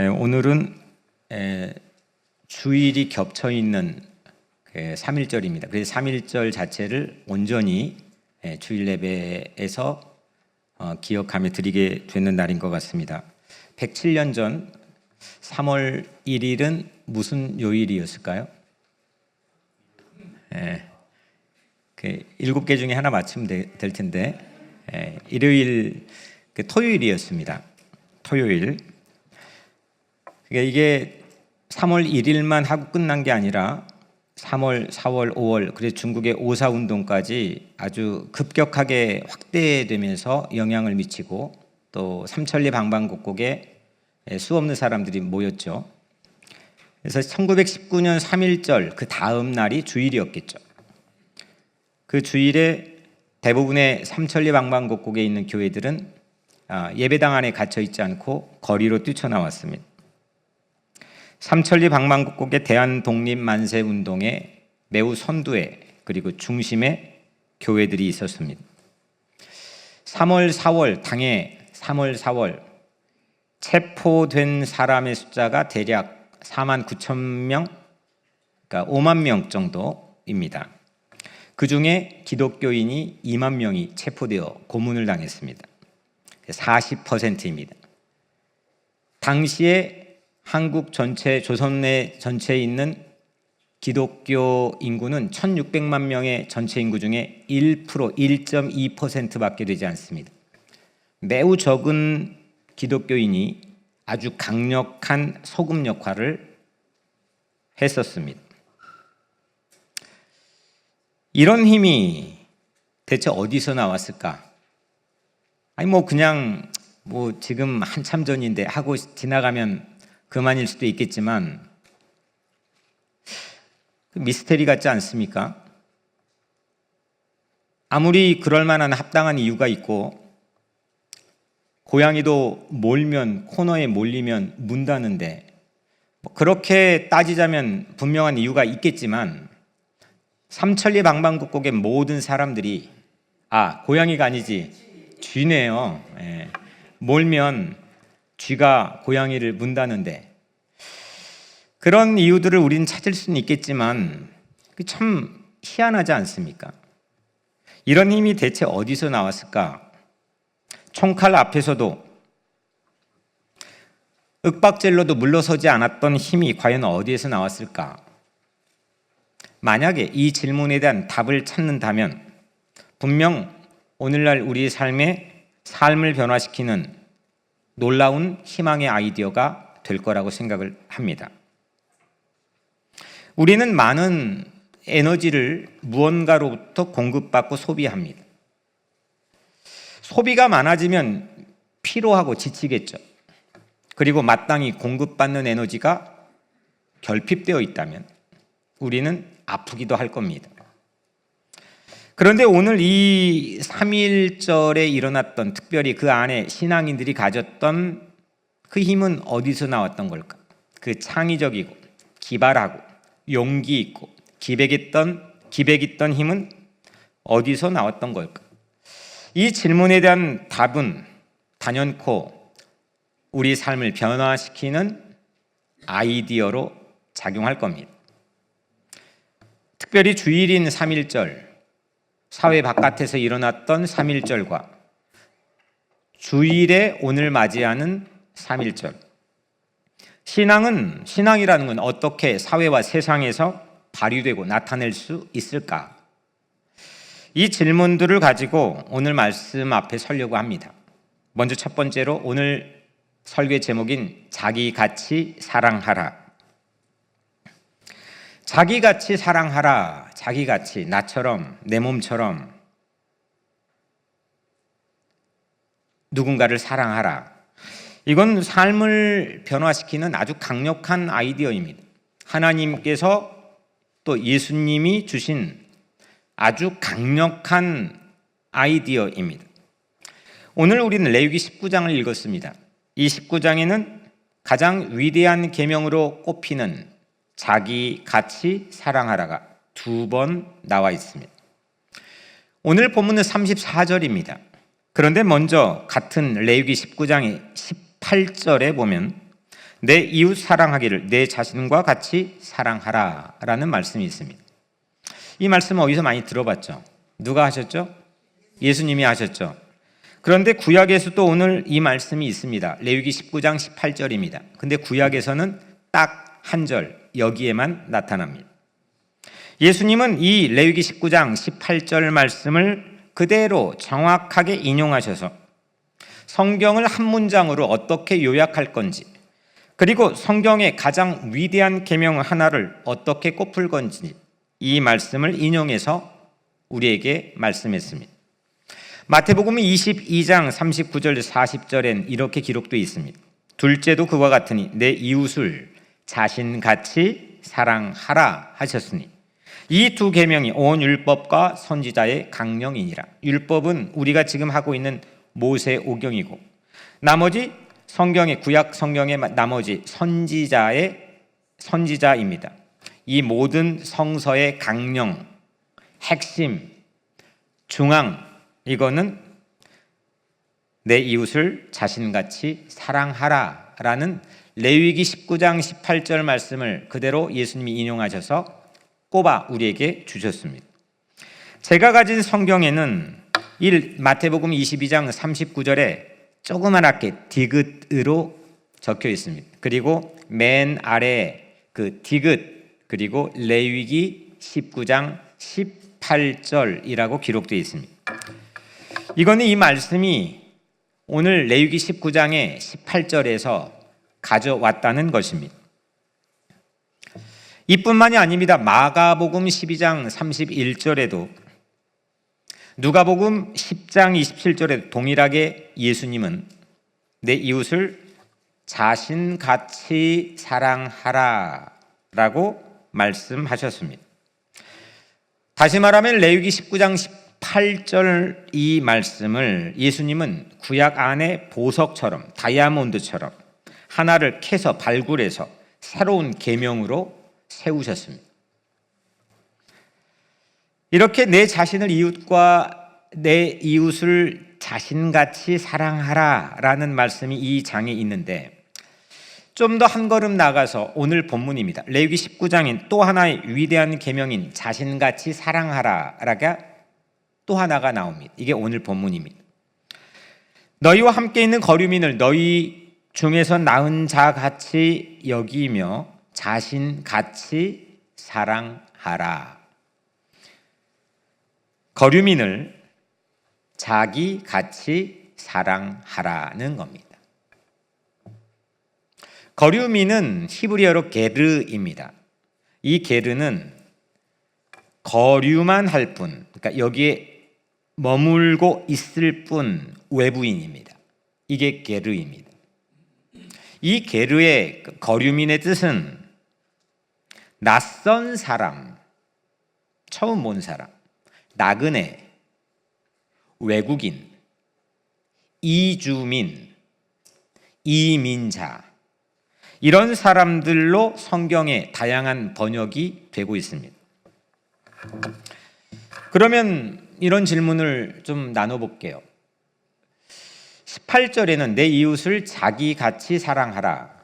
오늘은 주일이 겹쳐 있는 3.1절입니다. 그래서 3.1절 자체를 온전히 주일 예배에서 기억하며 드리게 되는 날인 것 같습니다. 107년 전 3월 1일은 무슨 요일이었을까요? 7개 중에 하나 맞추면 될 텐데 일요일, 토요일이었습니다. 토요일. 그러니까 이게 3월 1일만 하고 끝난 게 아니라 3월, 4월, 5월, 그래서 중국의 오사운동까지 아주 급격하게 확대되면서 영향을 미치고 또 삼천리 방방곡곡에 수없는 사람들이 모였죠. 그래서 1919년 3.1절 그 다음 날이 주일이었겠죠. 그 주일에 대부분의 삼천리 방방곡곡에 있는 교회들은 예배당 안에 갇혀 있지 않고 거리로 뛰쳐나왔습니다. 삼천리 방방곡곡의 대한독립만세운동에 매우 선두에 그리고 중심에 교회들이 있었습니다. 3월, 4월 당해 3월, 4월 체포된 사람의 숫자가 대략 49,000명, 그러니까 5만 명 정도입니다. 그 중에 기독교인이 2만 명이 체포되어 고문을 당했습니다. 40%입니다. 당시에 한국 전체, 조선 내 전체에 있는 기독교 인구는 1600만 명의 전체 인구 중에 1.2%밖에 되지 않습니다. 매우 적은 기독교인이 아주 강력한 소금 역할을 했었습니다. 이런 힘이 대체 어디서 나왔을까? 그냥 지금 한참 전인데 하고 지나가면 그만일 수도 있겠지만 미스테리 같지 않습니까? 아무리 그럴 만한 합당한 이유가 있고 고양이도 몰면 코너에 몰리면 문다는데 그렇게 따지자면 분명한 이유가 있겠지만 삼천리 방방곡곡의 모든 사람들이 고양이가 아니지 쥐네요. 몰면 쥐가 고양이를 문다는데 그런 이유들을 우리는 찾을 수는 있겠지만 참 희한하지 않습니까? 이런 힘이 대체 어디서 나왔을까? 총칼 앞에서도 윽박질러도 물러서지 않았던 힘이 과연 어디에서 나왔을까? 만약에 이 질문에 대한 답을 찾는다면 분명 오늘날 우리의 삶을 변화시키는 놀라운 희망의 아이디어가 될 거라고 생각을 합니다. 우리는 많은 에너지를 무언가로부터 공급받고 소비합니다. 소비가 많아지면 피로하고 지치겠죠. 그리고 마땅히 공급받는 에너지가 결핍되어 있다면 우리는 아프기도 할 겁니다. 그런데 오늘 이 3.1절에 일어났던, 특별히 그 안에 신앙인들이 가졌던 그 힘은 어디서 나왔던 걸까? 그 창의적이고 기발하고 용기 있고 기백 있던 힘은 어디서 나왔던 걸까? 이 질문에 대한 답은 단연코 우리 삶을 변화시키는 아이디어로 작용할 겁니다. 특별히 주일인 3.1절, 사회 바깥에서 일어났던 3.1절과 주일에 오늘 맞이하는 3.1절. 신앙이라는 건 어떻게 사회와 세상에서 발휘되고 나타낼 수 있을까? 이 질문들을 가지고 오늘 말씀 앞에 서려고 합니다. 먼저 첫 번째로 오늘 설교의 제목인 자기같이 사랑하라. 자기같이 사랑하라. 자기같이, 나처럼, 내 몸처럼 누군가를 사랑하라. 이건 삶을 변화시키는 아주 강력한 아이디어입니다. 하나님께서 또 예수님이 주신 아주 강력한 아이디어입니다. 오늘 우리는 레위기 19장을 읽었습니다. 이 19장에는 가장 위대한 계명으로 꼽히는 자기같이 사랑하라가 2번 나와 있습니다. 오늘 본문은 34절입니다. 그런데 먼저 같은 레위기 19장의 18절에 보면 내 이웃 사랑하기를 내 자신과 같이 사랑하라 라는 말씀이 있습니다. 이 말씀은 어디서 많이 들어봤죠? 누가 하셨죠? 예수님이 하셨죠. 그런데 구약에서도 오늘 이 말씀이 있습니다. 레위기 19장 18절입니다. 근데 구약에서는 딱 한 절 여기에만 나타납니다. 예수님은 이 레위기 19장 18절 말씀을 그대로 정확하게 인용하셔서 성경을 한 문장으로 어떻게 요약할 건지, 그리고 성경의 가장 위대한 계명 하나를 어떻게 꼽을 건지 이 말씀을 인용해서 우리에게 말씀했습니다. 마태복음 22장 39절 40절엔 이렇게 기록되어 있습니다. 둘째도 그와 같으니 내 이웃을 자신같이 사랑하라 하셨으니 이 두 계명이 온 율법과 선지자의 강령이니라. 율법은 우리가 지금 하고 있는 모세오경이고 나머지 성경의 구약 성경의 나머지 선지자입니다. 이 모든 성서의 강령, 핵심, 중앙 이거는 내 이웃을 자신같이 사랑하라라는 레위기 19장 18절 말씀을 그대로 예수님이 인용하셔서 꼽아 우리에게 주셨습니다. 제가 가진 성경에는 마태복음 22장 39절에 조그맣게 디귿으로 적혀 있습니다. 그리고 맨 아래에 그 디귿 그리고 레위기 19장 18절이라고 기록되어 있습니다. 이거는 이 말씀이 오늘 레위기 19장의 18절에서 가져왔다는 것입니다. 이뿐만이 아닙니다. 마가복음 12장 31절에도 누가복음 10장 27절에도 동일하게 예수님은 내 이웃을 자신같이 사랑하라 라고 말씀하셨습니다. 다시 말하면 레위기 19장 18절 이 말씀을 예수님은 구약 안의 보석처럼 다이아몬드처럼 하나를 캐서 발굴해서 새로운 계명으로 세우셨습니다. 이렇게 내 자신을 내 이웃을 자신같이 사랑하라라는 말씀이 이 장에 있는데 좀 더 한 걸음 나가서 오늘 본문입니다. 레위기 19장인 또 하나의 위대한 계명인 자신같이 사랑하라가 또 하나가 나옵니다. 이게 오늘 본문입니다. 너희와 함께 있는 거류민을 너희 중에서 나은 자 같이 여기며 자신같이 사랑하라. 거류민을 자기같이 사랑하라는 겁니다. 거류민은 히브리어로 게르입니다. 이 게르는 거류만 할 뿐, 그러니까 여기에 머물고 있을 뿐 외부인입니다. 이게 게르입니다. 이 게르의 거류민의 뜻은 낯선 사람, 처음 본 사람, 나그네, 외국인, 이주민, 이민자 이런 사람들로 성경의 다양한 번역이 되고 있습니다. 그러면 이런 질문을 좀 나눠볼게요. 18절에는 내 이웃을 자기같이 사랑하라.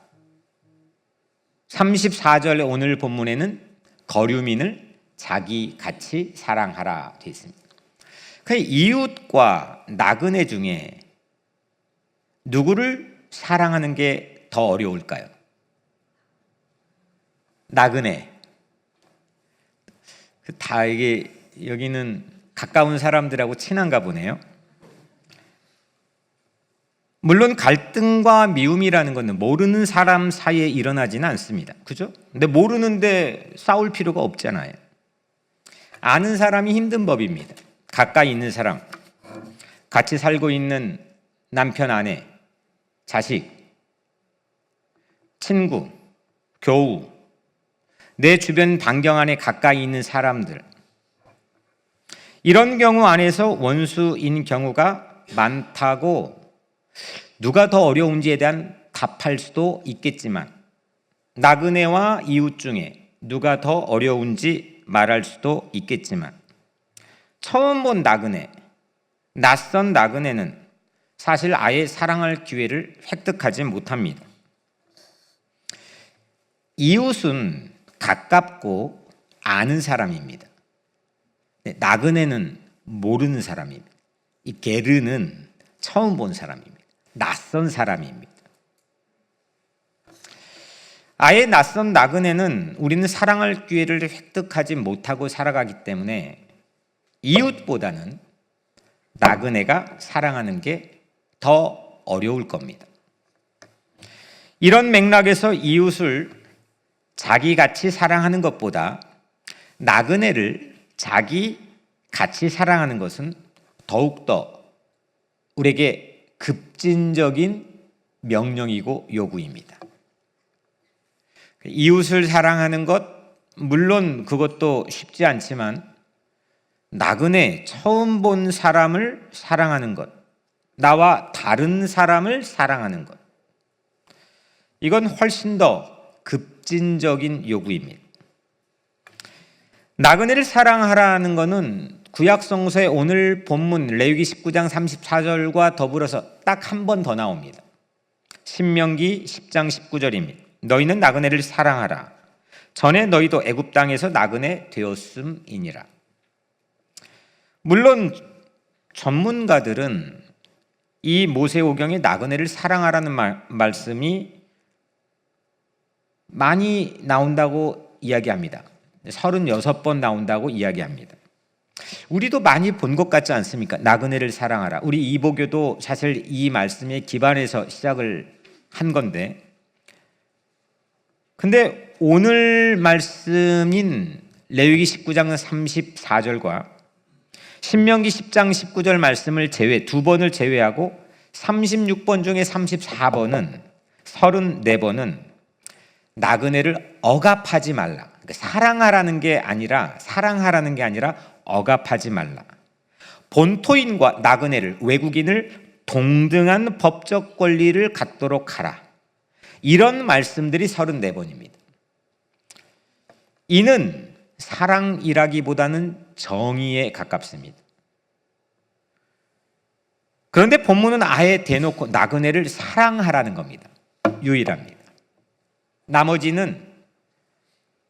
34절 오늘 본문에는 거류민을 자기같이 사랑하라 되어 있습니다. 그 이웃과 나그네 중에 누구를 사랑하는 게 더 어려울까요? 나그네. 다 이게 여기는 가까운 사람들하고 친한가 보네요. 물론 갈등과 미움이라는 것은 모르는 사람 사이에 일어나지는 않습니다. 그죠? 근데 모르는데 싸울 필요가 없잖아요. 아는 사람이 힘든 법입니다. 가까이 있는 사람, 같이 살고 있는 남편, 아내, 자식, 친구, 교우, 내 주변 반경 안에 가까이 있는 사람들, 이런 경우 안에서 원수인 경우가 많다고 누가 더 어려운지에 대한 답할 수도 있겠지만 나그네와 이웃 중에 누가 더 어려운지 말할 수도 있겠지만 처음 본 나그네, 낯선 나그네는 사실 아예 사랑할 기회를 획득하지 못합니다. 이웃은 가깝고 아는 사람입니다. 나그네는 모르는 사람입니다. 이 게르는 처음 본 사람입니다. 낯선 사람입니다. 아예 낯선 나그네는 우리는 사랑할 기회를 획득하지 못하고 살아가기 때문에 이웃보다는 나그네가 사랑하는 게 더 어려울 겁니다. 이런 맥락에서 이웃을 자기같이 사랑하는 것보다 나그네를 자기같이 사랑하는 것은 더욱더 우리에게 급진적인 명령이고 요구입니다. 이웃을 사랑하는 것, 물론 그것도 쉽지 않지만 나그네 처음 본 사람을 사랑하는 것, 나와 다른 사람을 사랑하는 것, 이건 훨씬 더 급진적인 요구입니다. 나그네를 사랑하라는 것은 구약성서의 오늘 본문 레위기 19장 34절과 더불어서 딱 한 번 더 나옵니다. 신명기 10장 19절입니다. 너희는 나그네를 사랑하라. 전에 너희도 애굽 땅에서 나그네 되었음이니라. 물론 전문가들은 이 모세오경에 나그네를 사랑하라는 말씀이 많이 나온다고 이야기합니다. 36번 나온다고 이야기합니다. 우리도 많이 본 것 같지 않습니까? 나그네를 사랑하라. 우리 이보교도 사실 이 말씀에 기반해서 시작을 한 건데, 근데 오늘 말씀인 레위기 19장 34절과 신명기 10장 19절 말씀을 두 번을 제외하고 36번 중에 34번은 34번은 나그네를 억압하지 말라. 그러니까 사랑하라는 게 아니라 억압하지 말라. 본토인과 나그네를, 외국인을 동등한 법적 권리를 갖도록 하라. 이런 말씀들이 34번입니다. 이는 사랑이라기보다는 정의에 가깝습니다. 그런데 본문은 아예 대놓고 나그네를 사랑하라는 겁니다. 유일합니다. 나머지는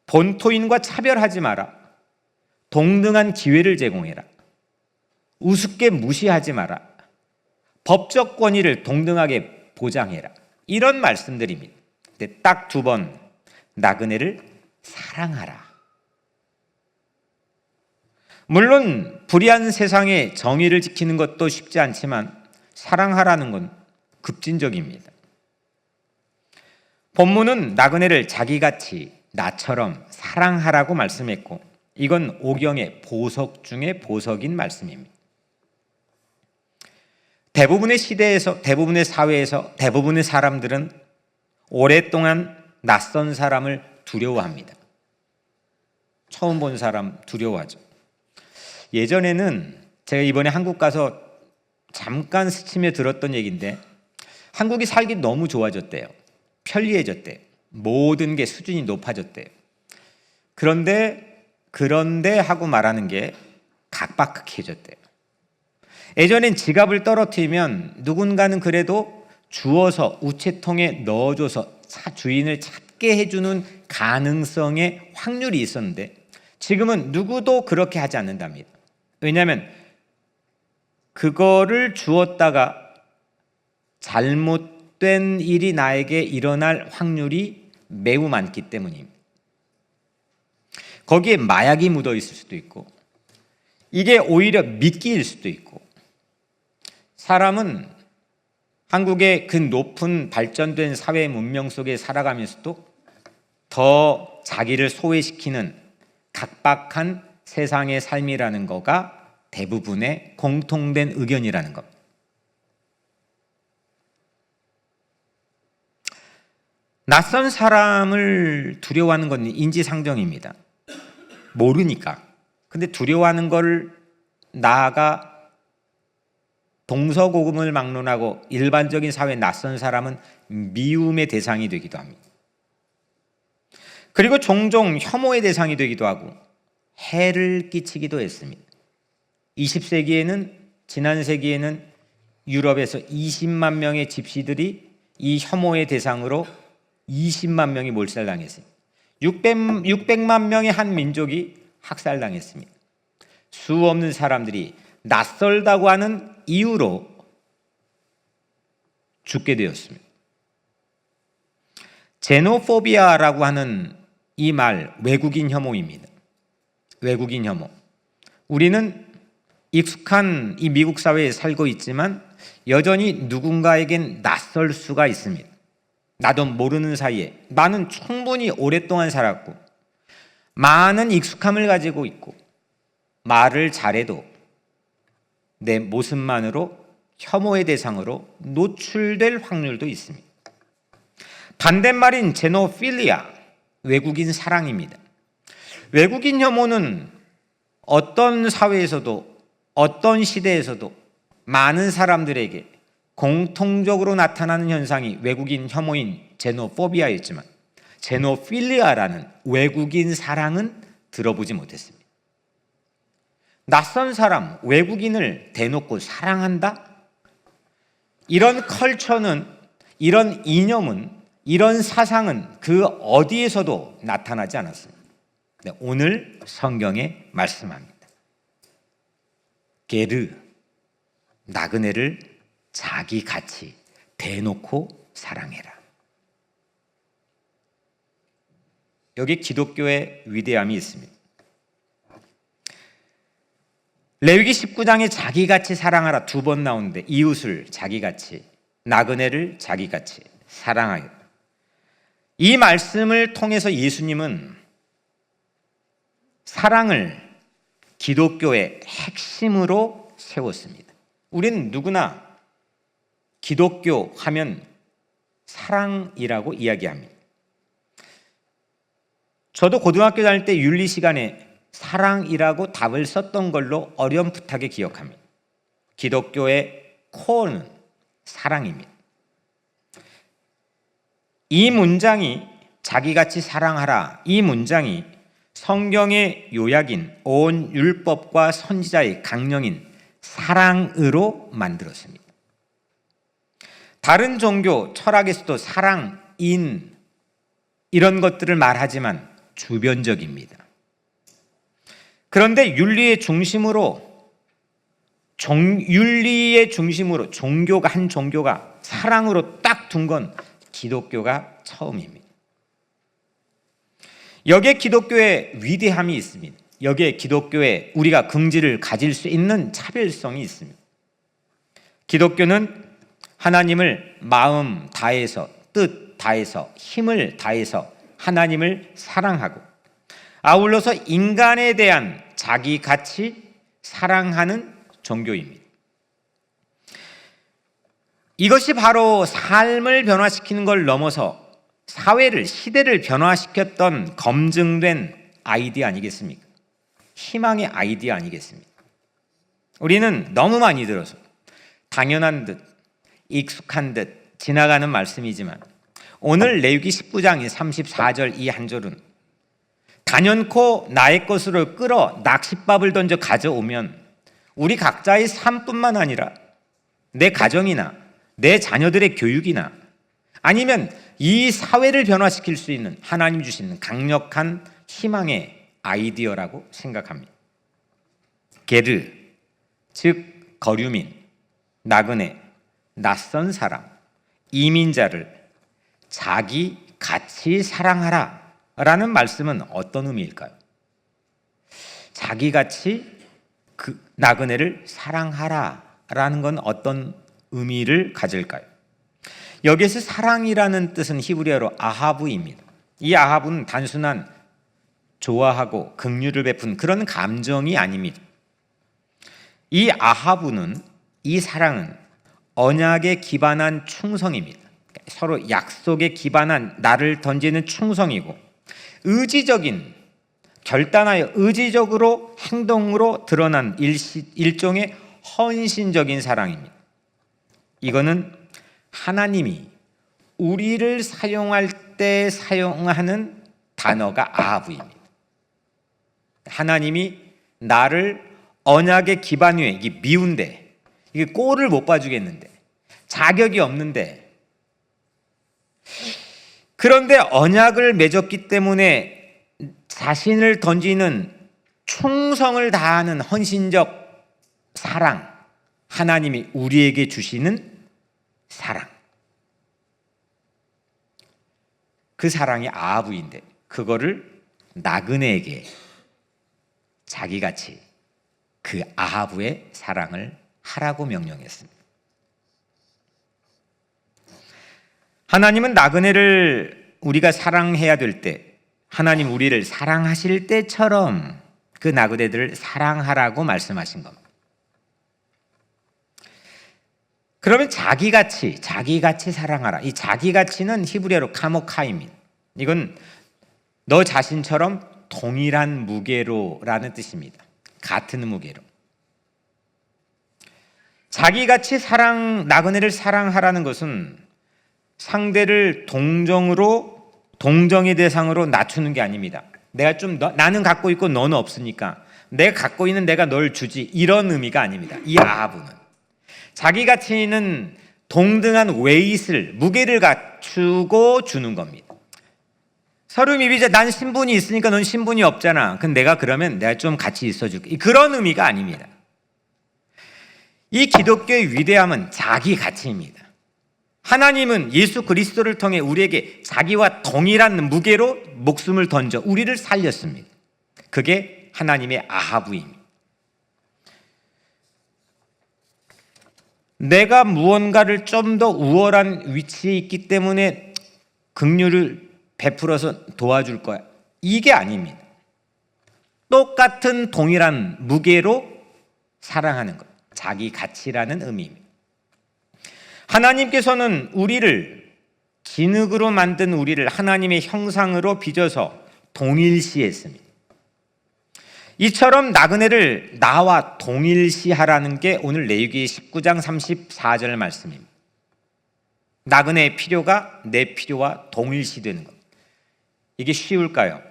본토인과 차별하지 마라. 동등한 기회를 제공해라. 우습게 무시하지 마라. 법적 권위를 동등하게 보장해라. 이런 말씀들입니다. 근데 딱 2번 나그네를 사랑하라. 물론 불의한 세상에 정의를 지키는 것도 쉽지 않지만 사랑하라는 건 급진적입니다. 본문은 나그네를 자기같이 나처럼 사랑하라고 말씀했고, 이건 오경의 보석 중에 보석인 말씀입니다. 대부분의 시대에서, 대부분의 사회에서, 대부분의 사람들은 오랫동안 낯선 사람을 두려워합니다. 처음 본 사람 두려워하죠. 예전에는 제가 이번에 한국 가서 잠깐 스치며 들었던 얘기인데, 한국이 살기 너무 좋아졌대요. 편리해졌대요. 모든 게 수준이 높아졌대요. 그런데 하고 말하는 게 각박해졌대요. 예전엔 지갑을 떨어뜨리면 누군가는 그래도 주워서 우체통에 넣어줘서 주인을 찾게 해주는 가능성의 확률이 있었는데, 지금은 누구도 그렇게 하지 않는답니다. 왜냐하면 그거를 주었다가 잘못된 일이 나에게 일어날 확률이 매우 많기 때문입니다. 거기에 마약이 묻어 있을 수도 있고, 이게 오히려 미끼일 수도 있고, 사람은 한국의 그 높은 발전된 사회 문명 속에 살아가면서도 더 자기를 소외시키는 각박한 세상의 삶이라는 거가 대부분의 공통된 의견이라는 것. 낯선 사람을 두려워하는 건 인지상정입니다. 모르니까. 근데 두려워하는 걸 나아가 동서고금을 막론하고 일반적인 사회에 낯선 사람은 미움의 대상이 되기도 합니다. 그리고 종종 혐오의 대상이 되기도 하고 해를 끼치기도 했습니다. 20세기에는, 지난 세기에는 유럽에서 20만 명의 집시들이 이 혐오의 대상으로 20만 명이 몰살당했어요. 600만 명의 한 민족이 학살당했습니다. 수 없는 사람들이 낯설다고 하는 이유로 죽게 되었습니다. 제노포비아라고 하는 이 말, 외국인 혐오입니다. 외국인 혐오. 우리는 익숙한 이 미국 사회에 살고 있지만 여전히 누군가에겐 낯설 수가 있습니다. 나도 모르는 사이에 나는 충분히 오랫동안 살았고 많은 익숙함을 가지고 있고 말을 잘해도 내 모습만으로 혐오의 대상으로 노출될 확률도 있습니다. 반대말인 제노필리아, 외국인 사랑입니다. 외국인 혐오는 어떤 사회에서도 어떤 시대에서도 많은 사람들에게 공통적으로 나타나는 현상이 외국인 혐오인 제노포비아였지만 제노필리아라는 외국인 사랑은 들어보지 못했습니다. 낯선 사람, 외국인을 대놓고 사랑한다? 이런 컬처는, 이런 이념은, 이런 사상은 그 어디에서도 나타나지 않았습니다. 오늘 성경에 말씀합니다. 게르, 나그네를 자기같이 대놓고 사랑해라. 여기 기독교의 위대함이 있습니다. 레위기 19장에 자기같이 사랑하라 2번 나오는데 이웃을 자기같이, 나그네를 자기같이 사랑하라. 이 말씀을 통해서 예수님은 사랑을 기독교의 핵심으로 세웠습니다. 우리는 누구나 기독교 하면 사랑이라고 이야기합니다. 저도 고등학교 다닐 때 윤리 시간에 사랑이라고 답을 썼던 걸로 어렴풋하게 기억합니다. 기독교의 코어는 사랑입니다. 이 문장이 자기같이 사랑하라, 이 문장이 성경의 요약인 온 율법과 선지자의 강령인 사랑으로 만들었습니다. 다른 종교 철학에서도 사랑인 이런 것들을 말하지만 주변적입니다. 그런데 윤리의 중심으로 종교가 한 종교가 사랑으로 딱 둔 건 기독교가 처음입니다. 여기에 기독교의 위대함이 있습니다. 여기에 기독교의 우리가 긍지를 가질 수 있는 차별성이 있습니다. 기독교는 하나님을 마음 다해서, 뜻 다해서, 힘을 다해서 하나님을 사랑하고 아울러서 인간에 대한 자기같이 사랑하는 종교입니다. 이것이 바로 삶을 변화시키는 걸 넘어서 사회를, 시대를 변화시켰던 검증된 아이디어 아니겠습니까? 희망의 아이디어 아니겠습니까? 우리는 너무 많이 들어서 당연한 듯, 익숙한 듯 지나가는 말씀이지만 오늘 레위기 19장 34절 이 한 절은 단연코 나의 것으로 끌어 낚싯밥을 던져 가져오면 우리 각자의 삶뿐만 아니라 내 가정이나 내 자녀들의 교육이나 아니면 이 사회를 변화시킬 수 있는 하나님 주시는 강력한 희망의 아이디어라고 생각합니다. 게르, 즉 거류민, 나그네, 낯선 사람, 이민자를 자기같이 사랑하라 라는 말씀은 어떤 의미일까요? 자기같이 그 나그네를 사랑하라 라는 건 어떤 의미를 가질까요? 여기에서 사랑이라는 뜻은 히브리어로 아하브입니다. 이 아하브는 단순한 좋아하고 긍휼을 베푼 그런 감정이 아닙니다. 이 아하브는, 이 사랑은 언약에 기반한 충성입니다. 서로 약속에 기반한 나를 던지는 충성이고 의지적인, 결단하여 의지적으로 행동으로 드러난 일종의 헌신적인 사랑입니다. 이거는 하나님이 우리를 사용할 때 사용하는 단어가 아하브입니다. 하나님이 나를 언약의 기반 위에, 이게 미운데, 이게 꼴을 못 봐주겠는데, 자격이 없는데, 그런데 언약을 맺었기 때문에 자신을 던지는 충성을 다하는 헌신적 사랑, 하나님이 우리에게 주시는 사랑. 그 사랑이 아하브인데 그거를 나그네에게 자기같이 그 아하브의 사랑을 하라고 명령했습니다. 하나님은 나그네를 우리가 사랑해야 될 때, 하나님 우리를 사랑하실 때처럼 그 나그네들을 사랑하라고 말씀하신 겁니다. 그러면 자기같이 사랑하라. 이 자기같이는 히브리어로 카모카입니다. 이건 너 자신처럼 동일한 무게로라는 뜻입니다. 같은 무게로. 자기같이 나그네를 사랑하라는 것은 상대를 동정의 대상으로 낮추는 게 아닙니다. 나는 갖고 있고 너는 없으니까 내가 갖고 있는 내가 널 주지, 이런 의미가 아닙니다. 이 아하브는 자기 가치는 동등한 웨이트를, 무게를 갖추고 주는 겁니다. 서로 미비자, 난 신분이 있으니까 넌 신분이 없잖아. 그러면 내가 좀 같이 있어줄게. 그런 의미가 아닙니다. 이 기독교의 위대함은 자기 가치입니다. 하나님은 예수 그리스도를 통해 우리에게 자기와 동일한 무게로 목숨을 던져 우리를 살렸습니다. 그게 하나님의 아하브입니다. 내가 무언가를 좀 더 우월한 위치에 있기 때문에 긍휼을 베풀어서 도와줄 거야, 이게 아닙니다. 똑같은 동일한 무게로 사랑하는 것, 자기 가치라는 의미입니다. 하나님께서는 우리를, 진흙으로 만든 우리를 하나님의 형상으로 빚어서 동일시했습니다. 이처럼 나그네를 나와 동일시하라는 게 오늘 레위기 19장 34절 말씀입니다. 나그네의 필요가 내 필요와 동일시되는 것. 이게 쉬울까요?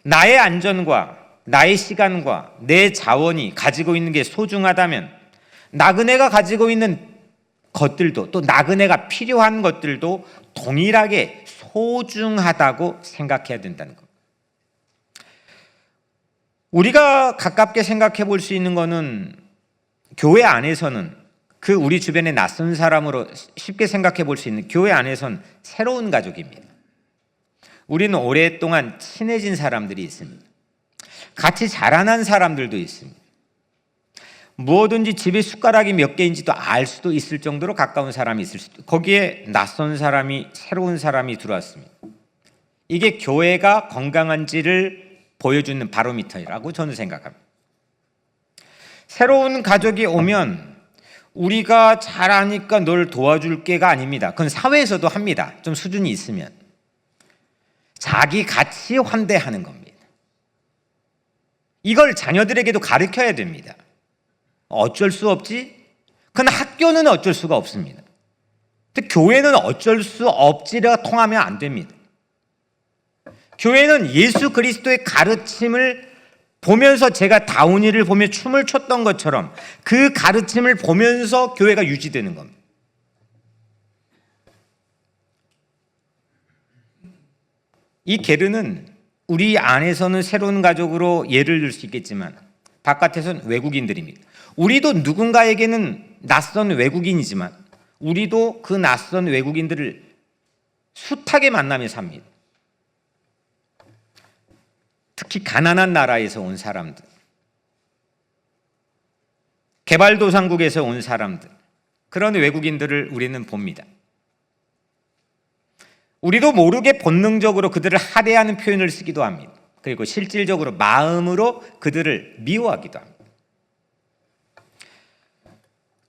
나의 안전과 나의 시간과 내 자원이 가지고 있는 게 소중하다면 나그네가 가지고 있는 것들도, 또 나그네가 필요한 것들도 동일하게 소중하다고 생각해야 된다는 것. 우리가 가깝게 생각해 볼 수 있는 것은 교회 안에서는, 우리 주변의 낯선 사람으로 쉽게 생각해 볼 수 있는 교회 안에서는 새로운 가족입니다. 우리는 오랫동안 친해진 사람들이 있습니다. 같이 자라난 사람들도 있습니다. 무엇든지 집에 숟가락이 몇 개인지도 알 수도 있을 정도로 가까운 사람이 있을 수도 있고, 거기에 낯선 사람이, 새로운 사람이 들어왔습니다. 이게 교회가 건강한지를 보여주는 바로미터라고 저는 생각합니다. 새로운 가족이 오면 우리가 잘하니까 널 도와줄게가 아닙니다. 그건 사회에서도 합니다. 좀 수준이 있으면. 자기 가치 환대하는 겁니다. 이걸 자녀들에게도 가르쳐야 됩니다. 어쩔 수 없지? 그러나 학교는 어쩔 수가 없습니다. 근데 교회는 어쩔 수 없지가 통하면 안 됩니다. 교회는 예수 그리스도의 가르침을 보면서, 제가 다운이를 보며 춤을 췄던 것처럼 그 가르침을 보면서 교회가 유지되는 겁니다. 이 게르는 우리 안에서는 새로운 가족으로 예를 들 수 있겠지만 바깥에서는 외국인들입니다. 우리도 누군가에게는 낯선 외국인이지만 우리도 그 낯선 외국인들을 숱하게 만나며 삽니다. 특히 가난한 나라에서 온 사람들, 개발도상국에서 온 사람들, 그런 외국인들을 우리는 봅니다. 우리도 모르게 본능적으로 그들을 할애하는 표현을 쓰기도 합니다. 그리고 실질적으로 마음으로 그들을 미워하기도 합니다.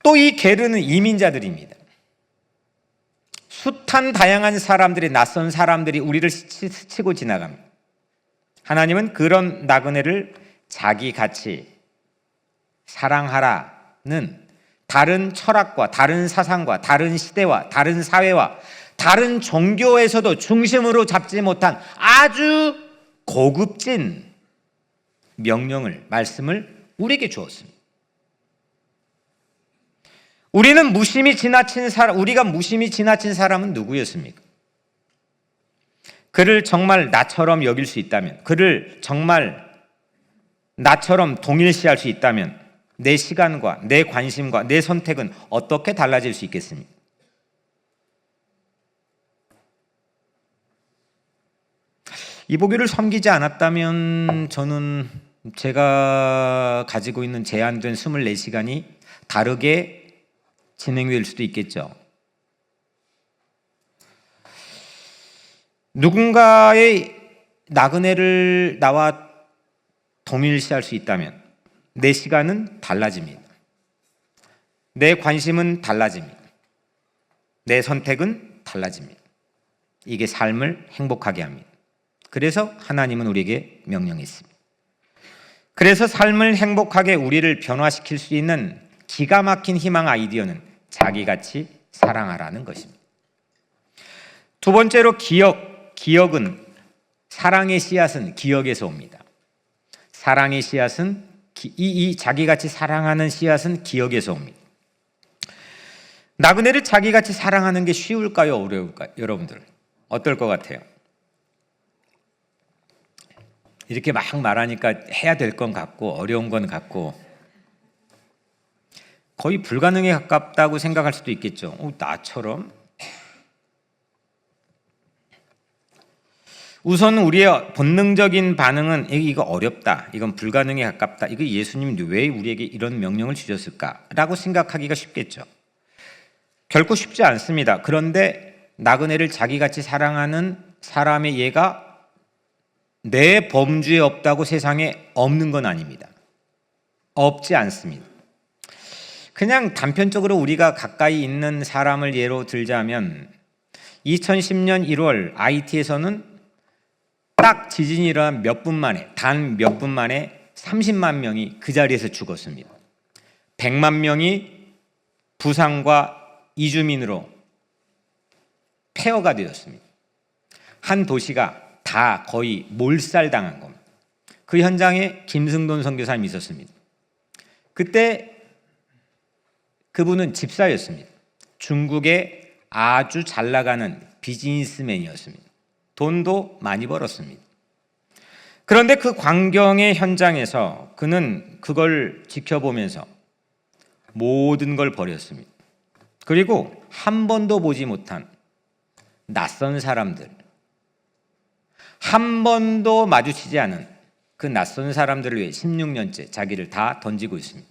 또 이 게르는 이민자들입니다. 숱한 다양한 사람들이, 낯선 사람들이 우리를 스치고 지나갑니다. 하나님은 그런 나그네를 자기같이 사랑하라는 다른 철학과 다른 사상과 다른 시대와 다른 사회와 다른 종교에서도 중심으로 잡지 못한 아주 고급진 명령을, 말씀을 우리에게 주었습니다. 우리가 무심히 지나친 사람은 누구였습니까? 그를 정말 나처럼 여길 수 있다면, 그를 정말 나처럼 동일시할 수 있다면 내 시간과 내 관심과 내 선택은 어떻게 달라질 수 있겠습니까? 이보기를 섬기지 않았다면 저는 제가 가지고 있는 제한된 24시간이 다르게 진행될 수도 있겠죠. 누군가의 나그네를 나와 동일시할 수 있다면 내 시간은 달라집니다. 내 관심은 달라집니다. 내 선택은 달라집니다. 이게 삶을 행복하게 합니다. 그래서 하나님은 우리에게 명령했습니다. 그래서 삶을 행복하게 우리를 변화시킬 수 있는 기가 막힌 희망 아이디어는 자기같이 사랑하라는 것입니다. 두 번째로 기억은 사랑의 씨앗은 기억에서 옵니다. 사랑의 씨앗은 이 자기같이 사랑하는 씨앗은 기억에서 옵니다. 나그네를 자기같이 사랑하는 게 쉬울까요? 어려울까요? 여러분들 어떨 것 같아요? 이렇게 막 말하니까 해야 될 건 같고 어려운 건 같고 거의 불가능에 가깝다고 생각할 수도 있겠죠. 나처럼? 우선 우리의 본능적인 반응은 이거 어렵다, 이건 불가능에 가깝다, 이거 예수님이 왜 우리에게 이런 명령을 주셨을까라고 생각하기가 쉽겠죠. 결코 쉽지 않습니다. 그런데 나그네를 자기같이 사랑하는 사람의 예가 내 범주에 없다고 세상에 없는 건 아닙니다. 없지 않습니다. 그냥 단편적으로 우리가 가까이 있는 사람을 예로 들자면 2010년 1월 IT에서는 딱 지진이 일어난 몇 분 만에, 단 몇 분 만에 30만 명이 그 자리에서 죽었습니다. 100만 명이 부상과 이주민으로 폐허가 되었습니다. 한 도시가 다 거의 몰살당한 겁니다. 그 현장에 김승돈 선교사님이 있었습니다. 그때 그분은 집사였습니다. 중국의 아주 잘 나가는 비즈니스맨이었습니다. 돈도 많이 벌었습니다. 그런데 그 광경의 현장에서 그는 그걸 지켜보면서 모든 걸 버렸습니다. 그리고 한 번도 보지 못한 낯선 사람들, 한 번도 마주치지 않은 그 낯선 사람들을 위해 16년째 자기를 다 던지고 있습니다.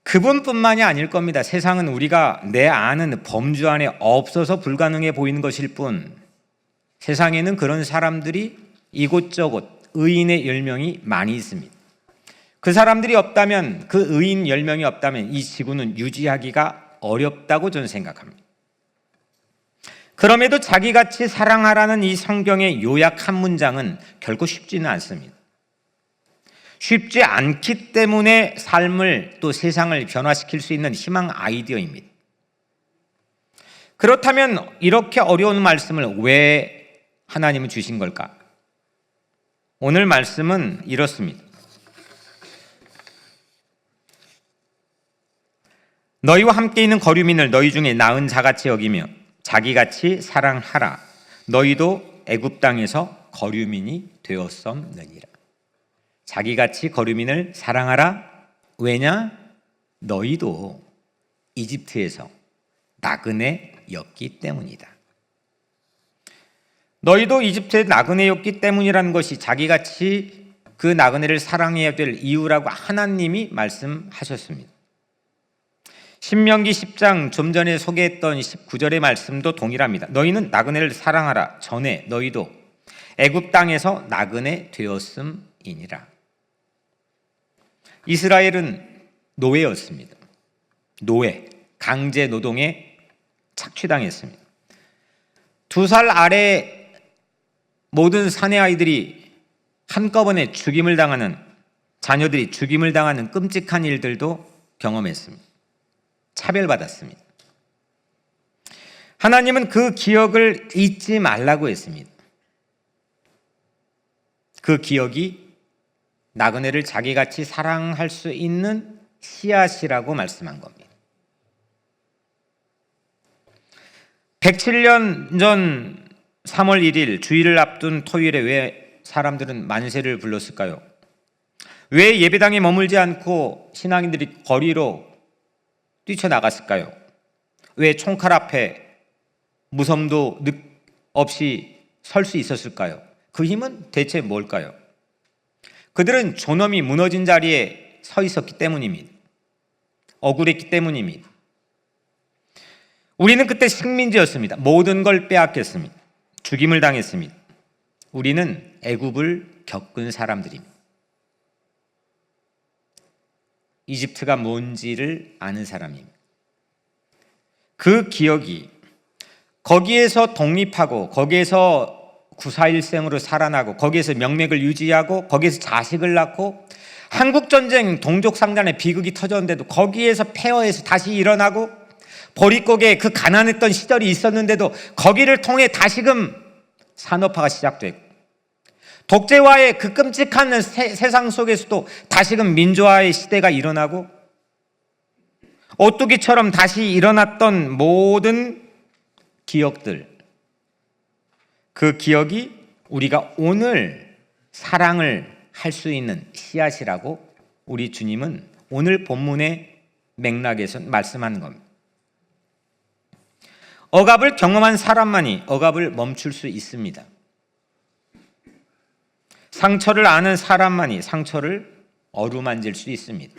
그분뿐만이 아닐 겁니다. 세상은 우리가 내 아는 범주 안에 없어서 불가능해 보이는 것일 뿐 세상에는 그런 사람들이 이곳저곳 의인의 10명이 많이 있습니다. 그 사람들이 없다면, 그 의인 10명이 없다면 이 지구는 유지하기가 어렵다고 저는 생각합니다. 그럼에도 자기같이 사랑하라는 이 성경의 요약 한 문장은 결코 쉽지는 않습니다. 쉽지 않기 때문에 삶을 또 세상을 변화시킬 수 있는 희망 아이디어입니다. 그렇다면 이렇게 어려운 말씀을 왜 하나님은 주신 걸까? 오늘 말씀은 이렇습니다. 너희와 함께 있는 거류민을 너희 중에 나은 자같이 여기며 자기같이 사랑하라. 너희도 애굽 땅에서 거류민이 되었었느니라. 자기같이 거류민을 사랑하라. 왜냐? 너희도 이집트에서 나그네였기 때문이다. 너희도 이집트의 나그네였기 때문이라는 것이 자기같이 그 나그네를 사랑해야 될 이유라고 하나님이 말씀하셨습니다. 신명기 10장 좀 전에 소개했던 19절의 말씀도 동일합니다. 너희는 나그네를 사랑하라. 전에 너희도 애굽 땅에서 나그네 되었음이니라. 이스라엘은 노예였습니다. 노예, 강제 노동에 착취당했습니다. 2살 아래 모든 사내 아이들이 한꺼번에 죽임을 당하는, 자녀들이 죽임을 당하는 끔찍한 일들도 경험했습니다. 차별받았습니다. 하나님은 그 기억을 잊지 말라고 했습니다. 그 기억이 나그네를 자기같이 사랑할 수 있는 씨앗이라고 말씀한 겁니다. 107년 전 3월 1일 주일을 앞둔 토요일에 왜 사람들은 만세를 불렀을까요? 왜 예배당에 머물지 않고 신앙인들이 거리로 뛰쳐나갔을까요? 왜 총칼 앞에 무섬도 없이 설 수 있었을까요? 그 힘은 대체 뭘까요? 그들은 존엄이 무너진 자리에 서 있었기 때문입니다. 억울했기 때문입니다. 우리는 그때 식민지였습니다. 모든 걸 빼앗겼습니다. 죽임을 당했습니다. 우리는 애굽을 겪은 사람들입니다. 이집트가 뭔지를 아는 사람입니다. 그 기억이 거기에서 독립하고 거기에서 구사일생으로 살아나고 거기에서 명맥을 유지하고 거기에서 자식을 낳고 한국전쟁 동족상단의 비극이 터졌는데도 거기에서 폐허해서 다시 일어나고 보릿고개 그 가난했던 시절이 있었는데도 거기를 통해 다시금 산업화가 시작되고 독재와의 그 끔찍한 세상 속에서도 다시금 민주화의 시대가 일어나고 오뚜기처럼 다시 일어났던 모든 기억들, 그 기억이 우리가 오늘 사랑을 할 수 있는 씨앗이라고 우리 주님은 오늘 본문의 맥락에서 말씀하는 겁니다. 억압을 경험한 사람만이 억압을 멈출 수 있습니다. 상처를 아는 사람만이 상처를 어루만질 수 있습니다.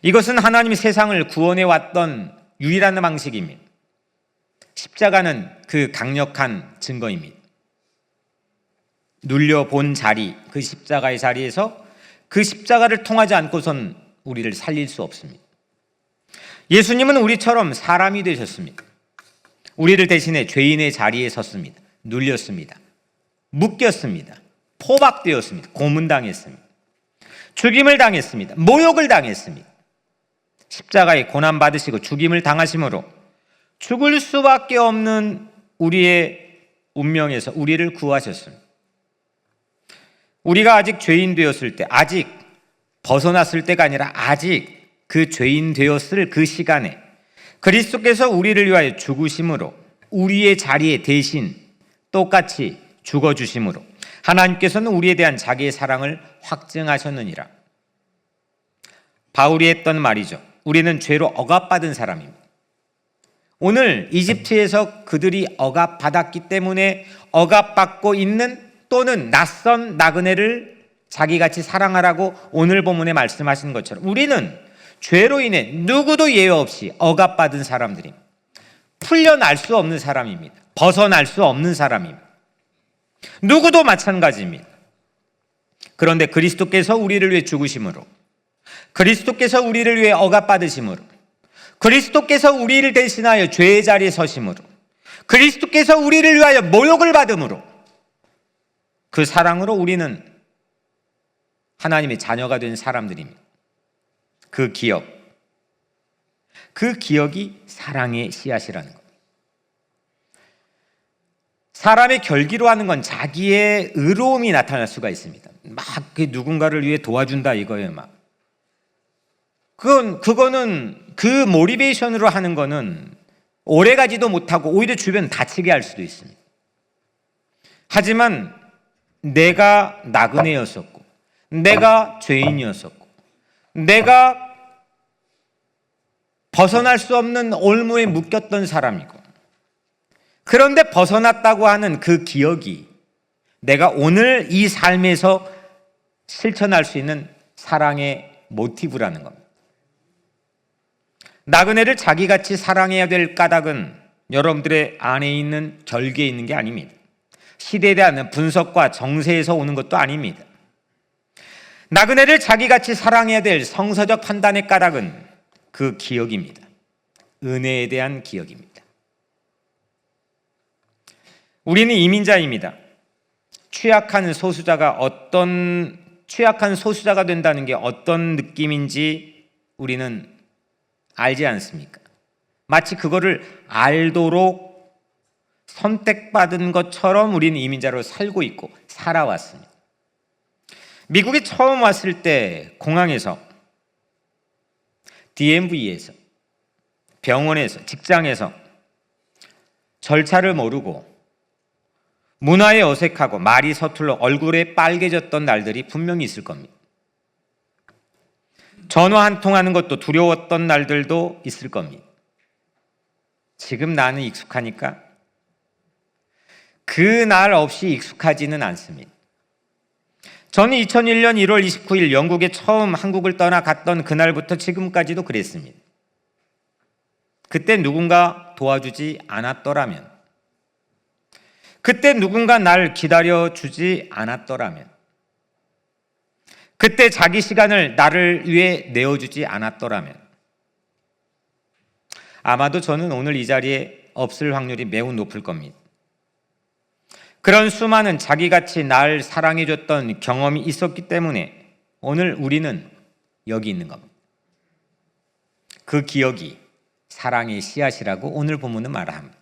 이것은 하나님이 세상을 구원해 왔던 유일한 방식입니다. 십자가는 그 강력한 증거입니다. 눌려본 자리, 그 십자가의 자리에서 그 십자가를 통하지 않고선 우리를 살릴 수 없습니다. 예수님은 우리처럼 사람이 되셨습니다. 우리를 대신해 죄인의 자리에 섰습니다. 눌렸습니다. 묶였습니다. 포박되었습니다. 고문당했습니다. 죽임을 당했습니다. 모욕을 당했습니다. 십자가에 고난받으시고 죽임을 당하심으로 죽을 수밖에 없는 우리의 운명에서 우리를 구하셨습니다. 우리가 아직 죄인 되었을 때, 아직 벗어났을 때가 아니라 아직 그 죄인 되었을 그 시간에 그리스도께서 우리를 위하여 죽으심으로 우리의 자리에 대신 똑같이 죽어주심으로 하나님께서는 우리에 대한 자기의 사랑을 확증하셨느니라. 바울이 했던 말이죠. 우리는 죄로 억압받은 사람입니다. 오늘 이집트에서 그들이 억압받았기 때문에 억압받고 있는 또는 낯선 나그네를 자기같이 사랑하라고 오늘 본문에 말씀하신 것처럼 우리는 죄로 인해 누구도 예외 없이 억압받은 사람들입니다. 풀려날 수 없는 사람입니다. 벗어날 수 없는 사람입니다. 누구도 마찬가지입니다. 그런데 그리스도께서 우리를 위해 죽으심으로, 그리스도께서 우리를 위해 억압받으심으로, 그리스도께서 우리를 대신하여 죄의 자리에 서심으로, 그리스도께서 우리를 위하여 모욕을 받음으로 그 사랑으로 우리는 하나님의 자녀가 된 사람들입니다. 그 기억이 사랑의 씨앗이라는 것. 사람의 결기로 하는 건 자기의 의로움이 나타날 수가 있습니다. 막 누군가를 위해 도와준다 이거예요. 막 그거는 그 모티베이션으로 하는 거는 오래가지도 못하고 오히려 주변 다치게 할 수도 있습니다. 하지만 내가 나그네였었고, 내가 죄인이었었고, 내가 벗어날 수 없는 올무에 묶였던 사람이고, 그런데 벗어났다고 하는 그 기억이 내가 오늘 이 삶에서 실천할 수 있는 사랑의 모티브라는 겁니다. 나그네를 자기같이 사랑해야 될 까닭은 여러분들의 안에 있는 결계에 있는 게 아닙니다. 시대에 대한 분석과 정세에서 오는 것도 아닙니다. 나그네를 자기같이 사랑해야 될 성서적 판단의 까닭은 그 기억입니다. 은혜에 대한 기억입니다. 우리는 이민자입니다. 취약한 소수자가 된다는 게 어떤 느낌인지 우리는 알지 않습니까? 마치 그거를 알도록 선택받은 것처럼 우리는 이민자로 살고 있고 살아왔습니다. 미국에 처음 왔을 때 공항에서, DMV에서, 병원에서, 직장에서 절차를 모르고 문화에 어색하고 말이 서툴러 얼굴에 빨개졌던 날들이 분명히 있을 겁니다. 전화 한 통 하는 것도 두려웠던 날들도 있을 겁니다. 지금 나는 익숙하니까 그 날 없이 익숙하지는 않습니다. 저는 2001년 1월 29일 영국에 처음 한국을 떠나 갔던 그날부터 지금까지도 그랬습니다. 그때 누군가 도와주지 않았더라면, 그때 누군가 날 기다려주지 않았더라면, 그때 자기 시간을 나를 위해 내어주지 않았더라면 아마도 저는 오늘 이 자리에 없을 확률이 매우 높을 겁니다. 그런 수많은 자기같이 날 사랑해줬던 경험이 있었기 때문에 오늘 우리는 여기 있는 겁니다. 그 기억이 사랑의 씨앗이라고 오늘 본문은 말합니다.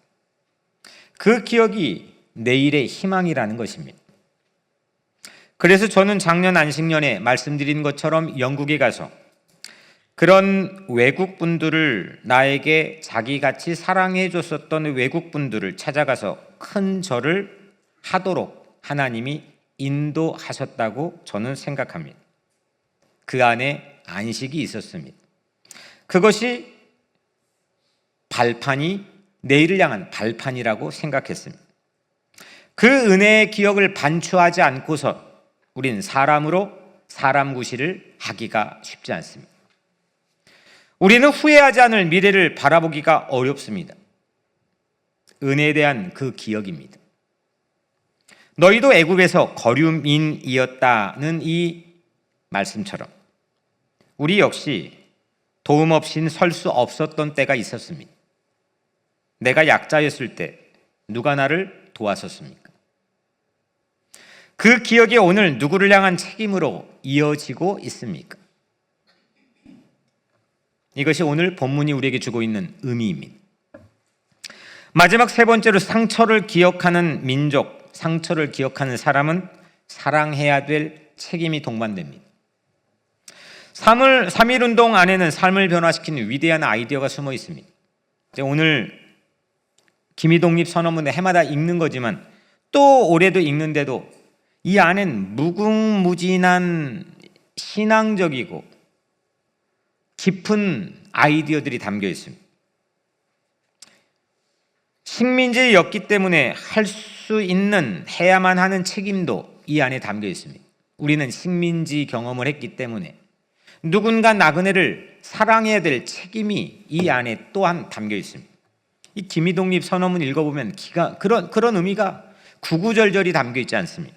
그 기억이 내일의 희망이라는 것입니다. 그래서 저는 작년 안식년에 말씀드린 것처럼 영국에 가서 그런 외국분들을, 나에게 자기같이 사랑해 줬었던 외국분들을 찾아가서 큰 절을 하도록 하나님이 인도하셨다고 저는 생각합니다. 그 안에 안식이 있었습니다. 그것이 발판이, 내일을 향한 발판이라고 생각했습니다. 그 은혜의 기억을 반추하지 않고서 우린 사람으로 사람 구실을 하기가 쉽지 않습니다. 우리는 후회하지 않을 미래를 바라보기가 어렵습니다. 은혜에 대한 그 기억입니다. 너희도 애굽에서 거류민이었다는 이 말씀처럼 우리 역시 도움 없이는 설 수 없었던 때가 있었습니다. 내가 약자였을 때 누가 나를 도왔었습니까? 그 기억이 오늘 누구를 향한 책임으로 이어지고 있습니까? 이것이 오늘 본문이 우리에게 주고 있는 의미입니다. 마지막 세 번째로, 상처를 기억하는 민족, 상처를 기억하는 사람은 사랑해야 될 책임이 동반됩니다. 3.1운동 안에는 삶을 변화시키는 위대한 아이디어가 숨어 있습니다. 오늘 김희독립 선언문에 해마다 읽는 거지만 또 올해도 읽는데도 이 안엔 무궁무진한 신앙적이고 깊은 아이디어들이 담겨 있습니다. 식민지였기 때문에 할 수 있는, 해야만 하는 책임도 이 안에 담겨 있습니다. 우리는 식민지 경험을 했기 때문에 누군가 나그네를 사랑해야 될 책임이 이 안에 또한 담겨 있습니다. 이 김희독립 선언문 읽어보면 그런 의미가 구구절절히 담겨 있지 않습니다.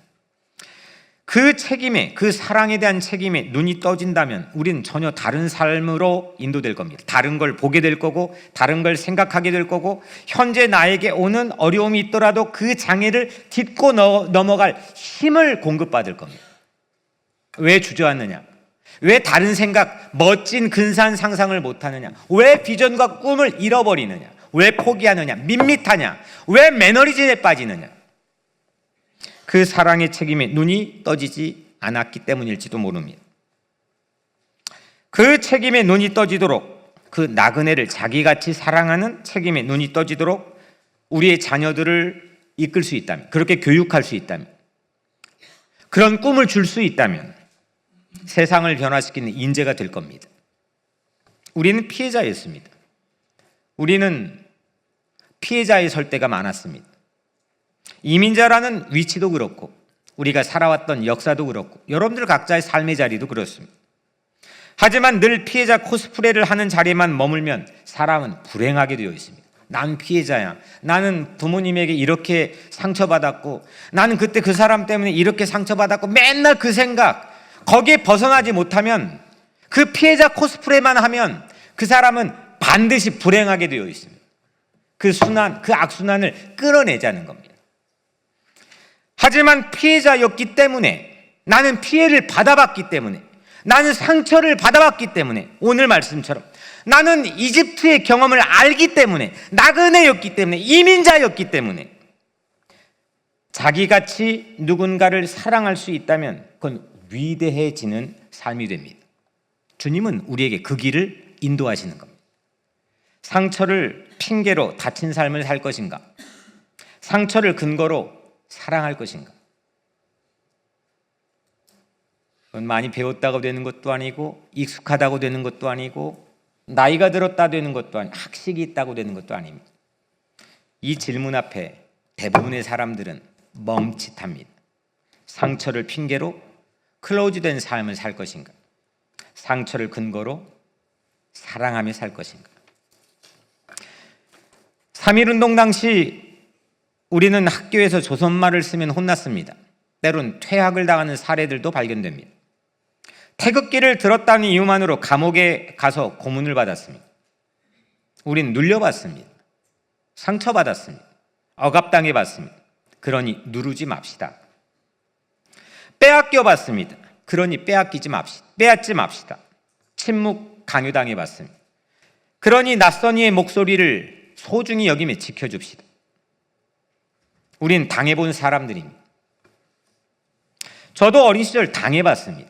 그 책임에, 그 사랑에 대한 책임에 눈이 떠진다면 우리는 전혀 다른 삶으로 인도될 겁니다. 다른 걸 보게 될 거고, 다른 걸 생각하게 될 거고, 현재 나에게 오는 어려움이 있더라도 그 장애를 딛고 넘어갈 힘을 공급받을 겁니다. 왜 주저앉느냐? 왜 다른 생각, 멋진 근사한 상상을 못하느냐? 왜 비전과 꿈을 잃어버리느냐? 왜 포기하느냐? 밋밋하냐? 왜 매너리즘에 빠지느냐? 그 사랑의 책임에 눈이 떠지지 않았기 때문일지도 모릅니다. 그 책임에 눈이 떠지도록, 그 나그네를 자기같이 사랑하는 책임에 눈이 떠지도록 우리의 자녀들을 이끌 수 있다면, 그렇게 교육할 수 있다면, 그런 꿈을 줄 수 있다면 세상을 변화시키는 인재가 될 겁니다. 우리는 피해자였습니다. 우리는 피해자의 설 때가 많았습니다. 이민자라는 위치도 그렇고 우리가 살아왔던 역사도 그렇고 여러분들 각자의 삶의 자리도 그렇습니다. 하지만 늘 피해자 코스프레를 하는 자리에만 머물면 사람은 불행하게 되어 있습니다. 난 피해자야. 나는 부모님에게 이렇게 상처받았고, 나는 그때 그 사람 때문에 이렇게 상처받았고, 맨날 그 생각, 거기에 벗어나지 못하면, 그 피해자 코스프레만 하면 그 사람은 반드시 불행하게 되어 있습니다. 그 악순환을 끌어내자는 겁니다. 하지만 피해자였기 때문에, 나는 피해를 받아봤기 때문에, 나는 상처를 받아봤기 때문에, 오늘 말씀처럼 나는 이집트의 경험을 알기 때문에, 나그네였기 때문에, 이민자였기 때문에 자기같이 누군가를 사랑할 수 있다면 그건 위대해지는 삶이 됩니다. 주님은 우리에게 그 길을 인도하시는 겁니다. 상처를 핑계로 다친 삶을 살 것인가? 상처를 근거로 사랑할 것인가? 그건 많이 배웠다고 되는 것도 아니고 익숙하다고 되는 것도 아니고 나이가 들었다 되는 것도 아니고 학식이 있다고 되는 것도 아닙니다. 이 질문 앞에 대부분의 사람들은 멈칫합니다. 상처를 핑계로 클로즈된 삶을 살 것인가? 상처를 근거로 사랑하며 살 것인가? 3.1운동 당시 우리는 학교에서 조선말을 쓰면 혼났습니다. 때론 퇴학을 당하는 사례들도 발견됩니다. 태극기를 들었다는 이유만으로 감옥에 가서 고문을 받았습니다. 우린 눌려봤습니다. 상처받았습니다. 억압당해봤습니다. 그러니 누르지 맙시다. 빼앗겨봤습니다. 그러니 빼앗지 맙시다. 침묵 강요당해봤습니다. 그러니 낯선 이의 목소리를 소중히 여기며 지켜줍시다. 우린 당해본 사람들입니다. 저도 어린 시절 당해봤습니다.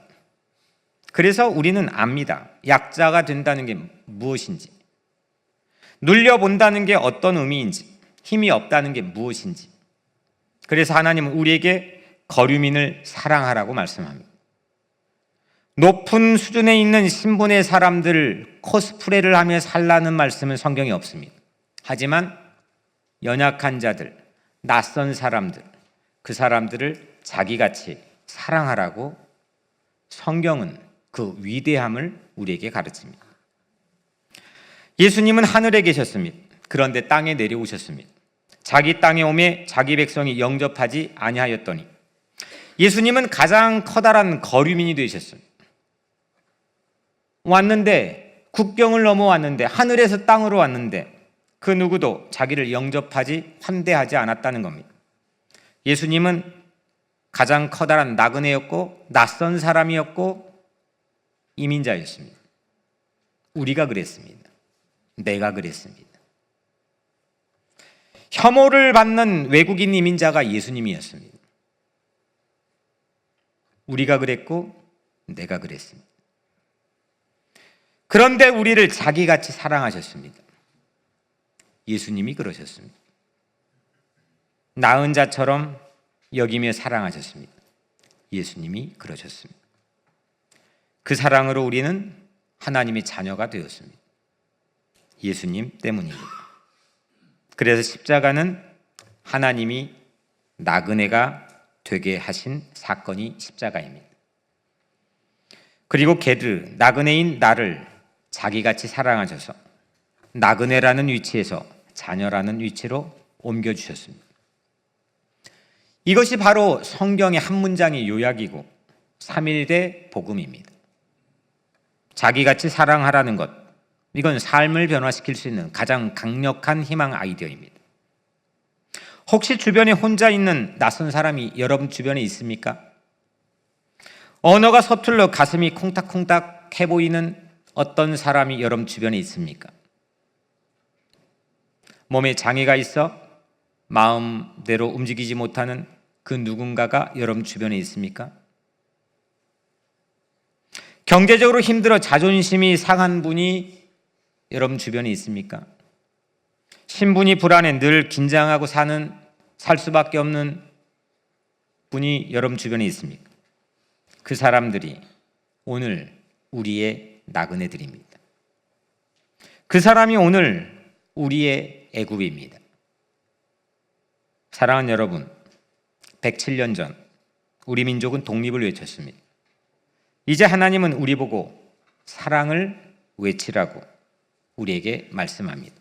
그래서 우리는 압니다. 약자가 된다는 게 무엇인지, 눌려본다는 게 어떤 의미인지, 힘이 없다는 게 무엇인지. 그래서 하나님은 우리에게 거류민을 사랑하라고 말씀합니다. 높은 수준에 있는 신분의 사람들을 코스프레를 하며 살라는 말씀은 성경에 없습니다. 하지만 연약한 자들, 낯선 사람들, 그 사람들을 자기같이 사랑하라고 성경은 그 위대함을 우리에게 가르칩니다. 예수님은 하늘에 계셨습니다. 그런데 땅에 내려오셨습니다. 자기 땅에 오매 자기 백성이 영접하지 아니하였더니 예수님은 가장 커다란 거류민이 되셨습니다. 왔는데, 국경을 넘어왔는데, 하늘에서 땅으로 왔는데 그 누구도 자기를 영접하지 환대하지 않았다는 겁니다. 예수님은 가장 커다란 나그네였고 낯선 사람이었고 이민자였습니다. 우리가 그랬습니다. 내가 그랬습니다. 혐오를 받는 외국인 이민자가 예수님이었습니다. 우리가 그랬고 내가 그랬습니다. 그런데 우리를 자기같이 사랑하셨습니다. 예수님이 그러셨습니다. 나은 자처럼 여기며 사랑하셨습니다. 예수님이 그러셨습니다. 그 사랑으로 우리는 하나님의 자녀가 되었습니다. 예수님 때문입니다. 그래서 십자가는 하나님이 나그네가 되게 하신 사건이 십자가입니다. 그리고 게르, 나그네인 나를 자기같이 사랑하셔서 나그네라는 위치에서 자녀라는 위치로 옮겨주셨습니다. 이것이 바로 성경의 한 문장의 요약이고 삼일대 복음입니다. 자기같이 사랑하라는 것, 이건 삶을 변화시킬 수 있는 가장 강력한 희망 아이디어입니다. 혹시 주변에 혼자 있는 낯선 사람이 여러분 주변에 있습니까? 언어가 서툴러 가슴이 콩닥콩닥 해 보이는 어떤 사람이 여러분 주변에 있습니까? 몸에 장애가 있어 마음대로 움직이지 못하는 그 누군가가 여러분 주변에 있습니까? 경제적으로 힘들어 자존심이 상한 분이 여러분 주변에 있습니까? 신분이 불안해 늘 긴장하고 살 수밖에 없는 분이 여러분 주변에 있습니까? 그 사람들이 오늘 우리의 나그네들입니다. 그 사람이 오늘 우리의 애굽입니다. 사랑하는 여러분, 107년 전 우리 민족은 독립을 외쳤습니다. 이제 하나님은 우리 보고 사랑을 외치라고 우리에게 말씀합니다.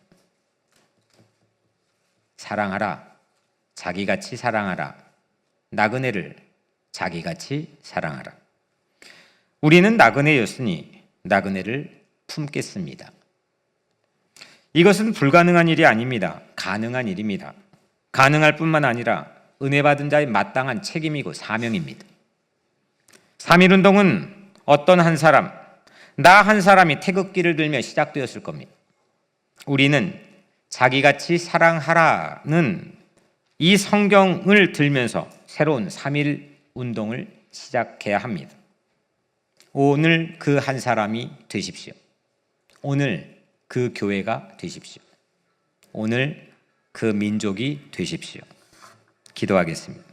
사랑하라, 자기같이 사랑하라, 나그네를 자기같이 사랑하라. 우리는 나그네였으니 나그네를 품겠습니다. 이것은 불가능한 일이 아닙니다. 가능한 일입니다. 가능할 뿐만 아니라 은혜 받은 자의 마땅한 책임이고 사명입니다. 3.1운동은 어떤 한 사람, 나 한 사람이 태극기를 들며 시작되었을 겁니다. 우리는 자기같이 사랑하라는 이 성경을 들면서 새로운 3.1운동을 시작해야 합니다. 오늘 그 한 사람이 되십시오. 오늘 그 교회가 되십시오. 오늘 그 민족이 되십시오. 기도하겠습니다.